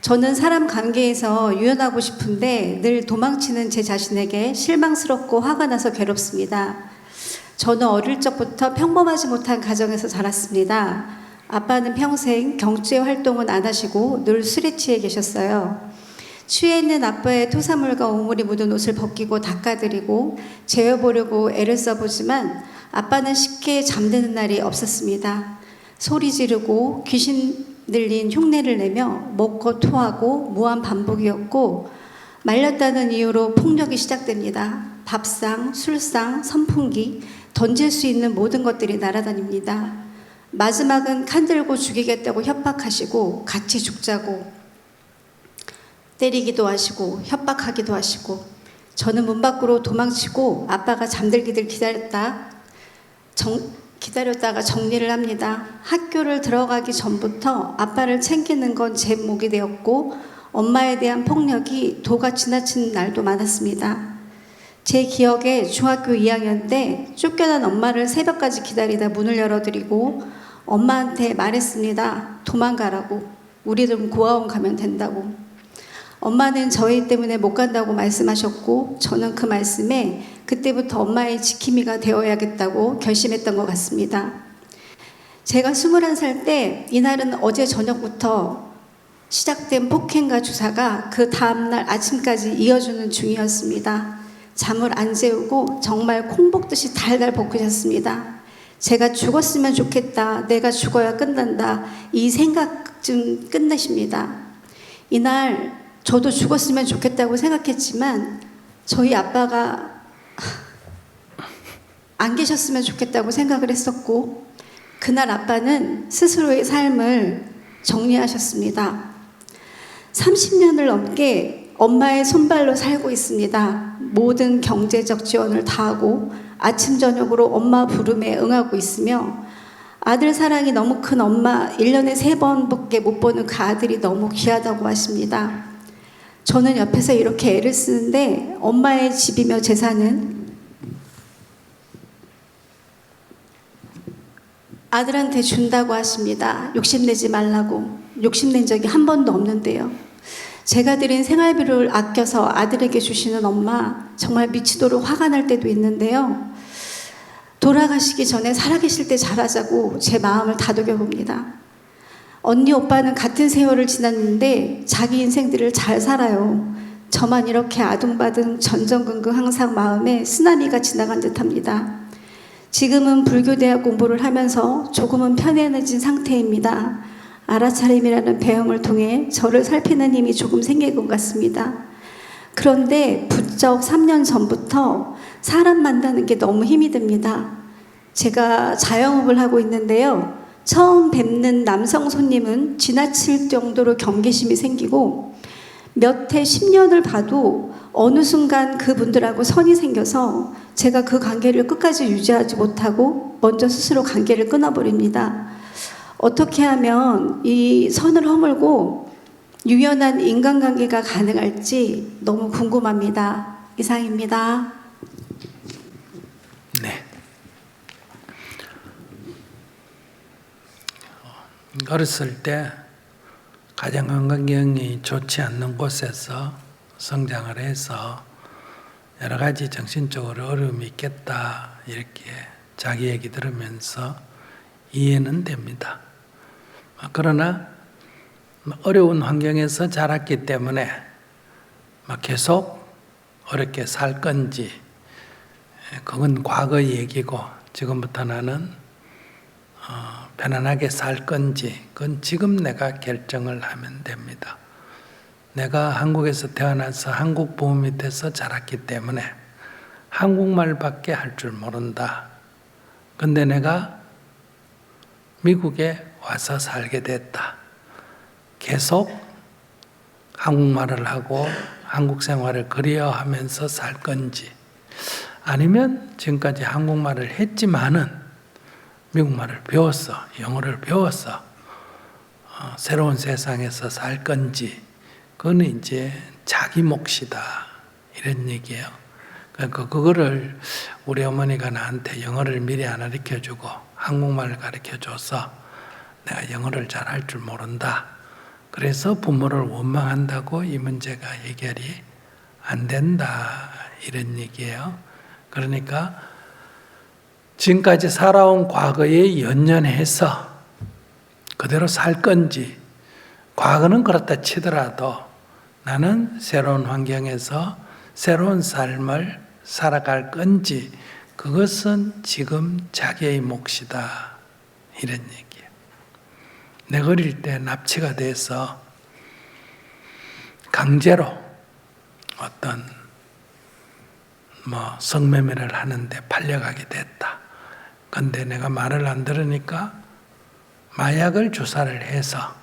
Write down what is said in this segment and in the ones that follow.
저는 사람 관계에서 유연하고 싶은데 늘 도망치는 제 자신에게 실망스럽고 화가 나서 괴롭습니다. 저는 어릴 적부터 평범하지 못한 가정에서 자랐습니다. 아빠는 평생 경제 활동은 안 하시고 늘 술에 취해 계셨어요. 취해 있는 아빠의 토사물과 오물이 묻은 옷을 벗기고 닦아드리고 재워보려고 애를 써보지만 아빠는 쉽게 잠드는 날이 없었습니다. 소리 지르고 귀신 들린 흉내를 내며 먹고 토하고 무한 반복이었고, 말렸다는 이유로 폭력이 시작됩니다. 밥상, 술상, 선풍기, 던질 수 있는 모든 것들이 날아다닙니다. 마지막은 칼 들고 죽이겠다고 협박하시고 같이 죽자고 때리기도 하시고 협박하기도 하시고, 저는 문 밖으로 도망치고 아빠가 잠들기를 기다렸다가 정리를 합니다. 학교를 들어가기 전부터 아빠를 챙기는 건 제 몫이 되었고, 엄마에 대한 폭력이 도가 지나친 날도 많았습니다. 제 기억에 중학교 2학년 때 쫓겨난 엄마를 새벽까지 기다리다 문을 열어드리고 엄마한테 말했습니다. 도망가라고. 우리는 고아원 가면 된다고. 엄마는 저희 때문에 못 간다고 말씀하셨고, 저는 그 말씀에 그때부터 엄마의 지킴이가 되어야겠다고 결심했던 것 같습니다. 제가 21살 때 이날은 어제 저녁부터 시작된 폭행과 주사가 그 다음날 아침까지 이어주는 중이었습니다. 잠을 안 재우고 정말 콩볶듯이 달달 볶으셨습니다. 제가 죽었으면 좋겠다, 내가 죽어야 끝난다, 이 생각쯤 끝내십니다. 이날 저도 죽었으면 좋겠다고 생각했지만 저희 아빠가 안 계셨으면 좋겠다고 생각을 했었고, 그날 아빠는 스스로의 삶을 정리하셨습니다. 30년을 넘게 엄마의 손발로 살고 있습니다. 모든 경제적 지원을 다하고 아침 저녁으로 엄마 부름에 응하고 있으며, 아들 사랑이 너무 큰 엄마 1년에 3번밖에 못 보는 그 아들이 너무 귀하다고 하십니다. 저는 옆에서 이렇게 애를 쓰는데 엄마의 집이며 재산은 아들한테 준다고 하십니다. 욕심내지 말라고. 욕심낸 적이 한 번도 없는데요. 제가 드린 생활비를 아껴서 아들에게 주시는 엄마, 정말 미치도록 화가 날 때도 있는데요. 돌아가시기 전에 살아계실 때 잘하자고 제 마음을 다독여 봅니다. 언니 오빠는 같은 세월을 지났는데 자기 인생들을 잘 살아요. 저만 이렇게 아둥바둥 전전긍긍 항상 마음에 쓰나미가 지나간 듯합니다. 지금은 불교대학 공부를 하면서 조금은 편안해진 상태입니다. 알아차림이라는 배움을 통해 저를 살피는 힘이 조금 생긴 것 같습니다. 그런데 부쩍 3년 전부터 사람 만나는 게 너무 힘이 듭니다. 제가 자영업을 하고 있는데요. 처음 뵙는 남성 손님은 지나칠 정도로 경계심이 생기고, 몇 해 10년을 봐도 어느 순간 그분들하고 선이 생겨서 제가 그 관계를 끝까지 유지하지 못하고 먼저 스스로 관계를 끊어버립니다. 어떻게 하면 이 선을 허물고 유연한 인간관계가 가능할지 너무 궁금합니다. 이상입니다. 네. 어렸을 때 가정 환경이 좋지 않는 곳에서 성장을 해서 여러 가지 정신적으로 어려움이 있겠다, 이렇게 자기 얘기 들으면서 이해는 됩니다. 그러나 어려운 환경에서 자랐기 때문에 계속 어렵게 살 건지, 그건 과거의 얘기고 지금부터 나는 편안하게 살 건지, 그건 지금 내가 결정을 하면 됩니다. 내가 한국에서 태어나서 한국 부모 밑에서 자랐기 때문에 한국말밖에 할 줄 모른다. 근데 내가 미국에 와서 살게 됐다. 계속 한국말을 하고 한국 생활을 그리워하면서 살 건지, 아니면 지금까지 한국말을 했지만은 미국말을 배웠어, 영어를 배웠어, 새로운 세상에서 살 건지, 그건 이제 자기 몫이다, 이런 얘기예요. 그러니까 그거를 우리 어머니가 나한테 영어를 미리 안 가르쳐주고 한국말을 가르쳐줘서 내가 영어를 잘 할 줄 모른다, 그래서 부모를 원망한다고 이 문제가 해결이 안 된다, 이런 얘기예요. 그러니까 지금까지 살아온 과거에 연연해서 그대로 살 건지, 과거는 그렇다 치더라도 나는 새로운 환경에서 새로운 삶을 살아갈 건지, 그것은 지금 자기의 몫이다, 이런 얘기예요. 내가 어릴 때 납치가 돼서 강제로 어떤 성매매를 하는데 팔려가게 됐다. 근데 내가 말을 안 들으니까 마약을 주사를 해서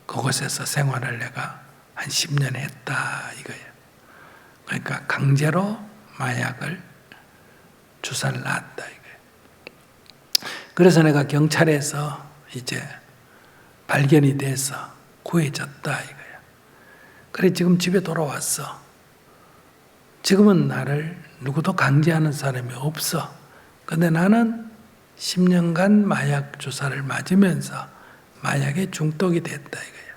그곳에서 생활을 내가 한 10년 했다, 이거예요. 그러니까 강제로 마약을 주사를 놨다, 이거예요. 그래서 내가 경찰에서 이제 발견이 돼서 구해졌다, 이거예요. 그래 지금 집에 돌아왔어. 지금은 나를 누구도 강제하는 사람이 없어. 근데 나는 10년간 마약 주사를 맞으면서 마약에 중독이 됐다, 이거예요.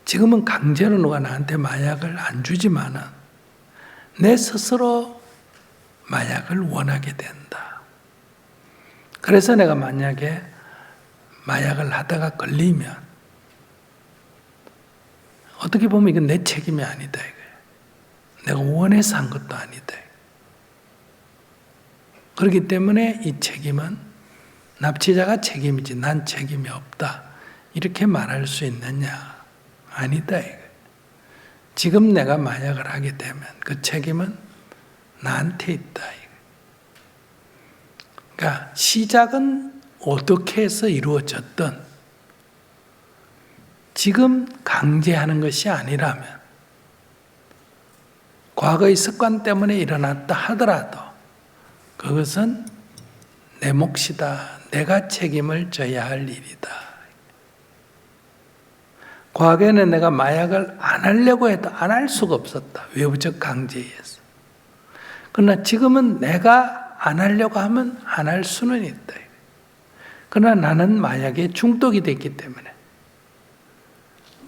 지금은 강제로 누가 나한테 마약을 안 주지만은 내 스스로 마약을 원하게 된다. 그래서 내가 만약에 마약을 하다가 걸리면 어떻게 보면 이건 내 책임이 아니다, 이거예요. 내가 원해서 한 것도 아니다. 그렇기 때문에 이 책임은 납치자가 책임이지 난 책임이 없다, 이렇게 말할 수 있느냐? 아니다, 이거예요. 지금 내가 마약을 하게 되면 그 책임은 나한테 있다, 이거예요. 그러니까 시작은 어떻게 해서 이루어졌든 지금 강제하는 것이 아니라면, 과거의 습관 때문에 일어났다 하더라도 그것은 내 몫이다, 내가 책임을 져야 할 일이다. 과거에는 내가 마약을 안 하려고 해도 안 할 수가 없었다, 외부적 강제에 의해서. 그러나 지금은 내가 안 하려고 하면 안 할 수는 있다. 그러나 나는 마약에 중독이 됐기 때문에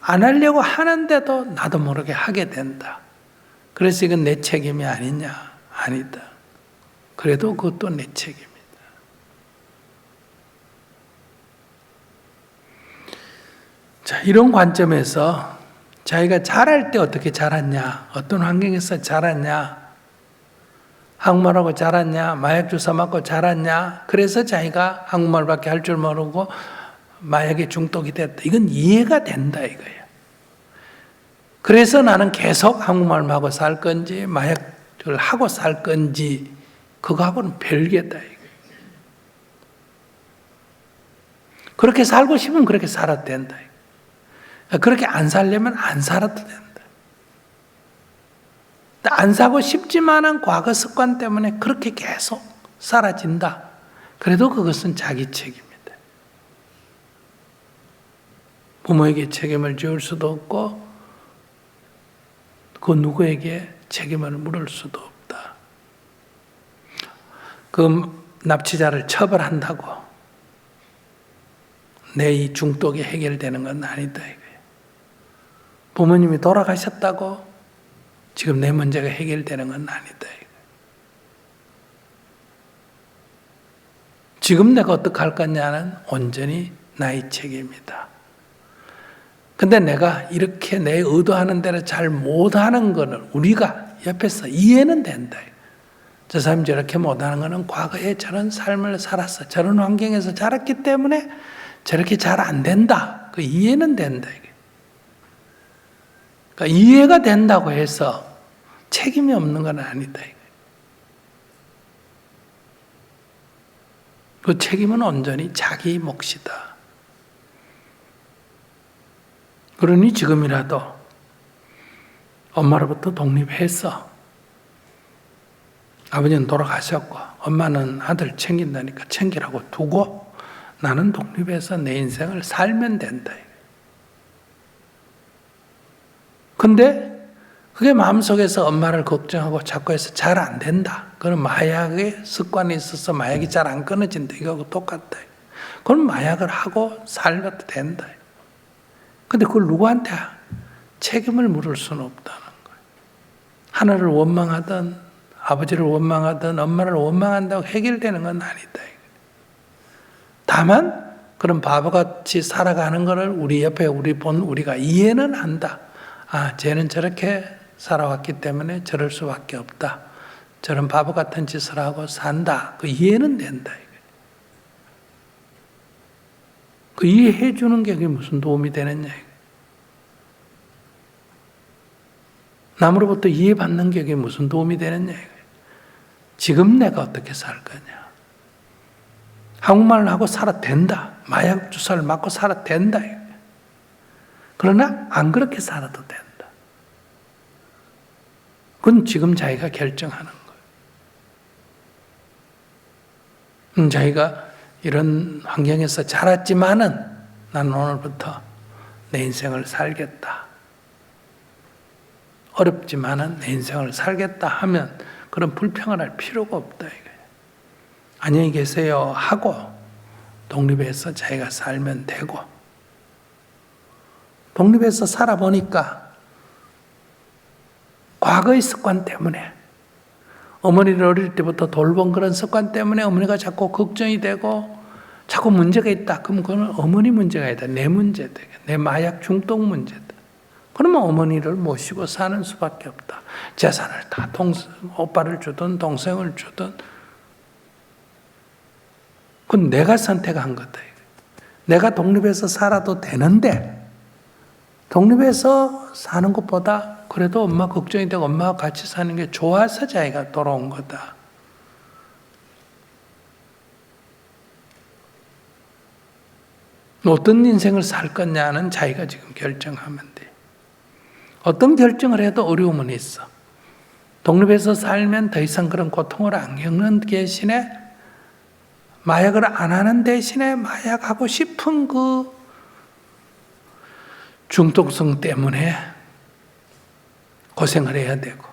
안 하려고 하는데도 나도 모르게 하게 된다. 그래서 이건 내 책임이 아니냐? 아니다. 그래도 그것도 내 책임이다. 자, 이런 관점에서 자기가 자랄 때 어떻게 자랐냐? 어떤 환경에서 자랐냐? 한국말하고 자랐냐? 마약 주사 맞고 자랐냐? 그래서 자기가 한국말밖에 할 줄 모르고 마약에 중독이 됐다. 이건 이해가 된다, 이거예요. 그래서 나는 계속 한국말만 하고 살 건지 마약을 하고 살 건지 그거하고는 별개다, 이거예요. 그렇게 살고 싶으면 그렇게 살아도 된다. 그렇게 안 살려면 안 살아도 된다. 안 사고 싶지만은 과거 습관 때문에 그렇게 계속 사라진다. 그래도 그것은 자기 책임이다. 부모에게 책임을 지을 수도 없고 그 누구에게 책임을 물을 수도 없다. 그 납치자를 처벌한다고 내 이 중독이 해결되는 건 아니다, 이거예요. 부모님이 돌아가셨다고 지금 내 문제가 해결되는 건 아니다. 지금 내가 어떻게 할 거냐는 온전히 나의 책임이다. 근데 내가 이렇게 내 의도하는 대로 잘 못하는 거는 우리가 옆에서 이해는 된다. 저 사람이 저렇게 못하는 거는 과거에 저런 삶을 살았어. 저런 환경에서 자랐기 때문에 저렇게 잘 안 된다. 그 이해는 된다. 그러니까 이해가 된다고 해서 책임이 없는 건 아니다. 그 책임은 온전히 자기 몫이다. 그러니 지금이라도 엄마로부터 독립해서 아버지는 돌아가셨고 엄마는 아들 챙긴다니까 챙기라고 두고 나는 독립해서 내 인생을 살면 된다. 근데 그게 마음속에서 엄마를 걱정하고 자꾸 해서 잘 안 된다. 그럼 마약의 습관이 있어서 마약이 잘 안 끊어진다. 이거하고 똑같다. 그럼 마약을 하고 살아도 된다. 근데 그걸 누구한테 책임을 물을 수는 없다는 거예요. 하나를 원망하든 아버지를 원망하든 엄마를 원망한다고 해결되는 건 아니다. 다만 그런 바보같이 살아가는 것을 우리 옆에 우리가 이해는 한다. 아, 쟤는 저렇게 살아왔기 때문에 저럴 수밖에 없다. 저런 바보 같은 짓을 하고 산다. 그 이해는 된다. 그 이해해 주는 게 그게 무슨 도움이 되느냐. 남으로부터 이해받는 게 그게 무슨 도움이 되느냐. 지금 내가 어떻게 살 거냐. 한국말을 하고 살아도 된다. 마약 주사를 맞고 살아도 된다. 그러나 안 그렇게 살아도 된다. 그건 지금 자기가 결정하는 거예요. 자기가 이런 환경에서 자랐지만은 나는 오늘부터 내 인생을 살겠다. 어렵지만은 내 인생을 살겠다 하면 그런 불평을 할 필요가 없다. 이거예요. 안녕히 계세요 하고 독립해서 자기가 살면 되고, 독립해서 살아보니까 과거의 습관 때문에, 어머니를 어릴 때부터 돌본 그런 습관 때문에 어머니가 자꾸 걱정이 되고 자꾸 문제가 있다. 그럼 그건 어머니 문제가 아니다. 내 문제다. 내 마약 중독 문제다. 그러면 어머니를 모시고 사는 수밖에 없다. 재산을 다 오빠를 주든 동생을 주든 그건 내가 선택한 거다. 내가 독립해서 살아도 되는데 독립해서 사는 것보다 그래도 엄마 걱정이 되고 엄마와 같이 사는 게 좋아서 자기가 돌아온 거다. 어떤 인생을 살 거냐는 자기가 지금 결정하면 돼. 어떤 결정을 해도 어려움은 있어. 독립해서 살면 더 이상 그런 고통을 안 겪는 대신에 마약을 안 하는 대신에 마약하고 싶은 그 중독성 때문에 고생을 해야 되고,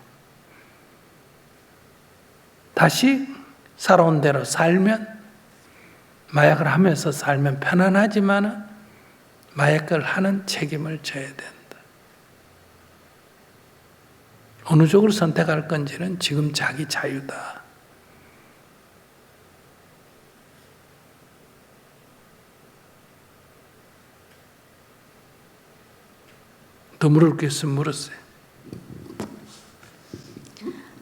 다시 살아온 대로 살면, 마약을 하면서 살면 편안하지만 마약을 하는 책임을 져야 된다. 어느 쪽을 선택할 건지는 지금 자기 자유다. 더 물을 게 있으면 물었어요.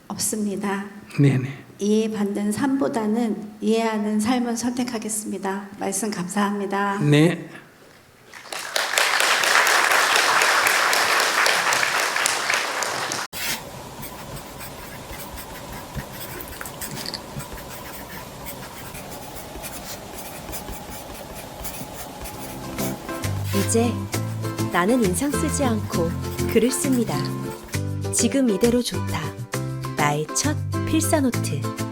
없습니다. 네네. 이해받는 삶보다는 이해하는 삶을 선택하겠습니다. 말씀 감사합니다. 네. 이제 나는 인상 쓰지 않고 글을 씁니다. 지금 이대로 좋다. 나의 첫 필사노트.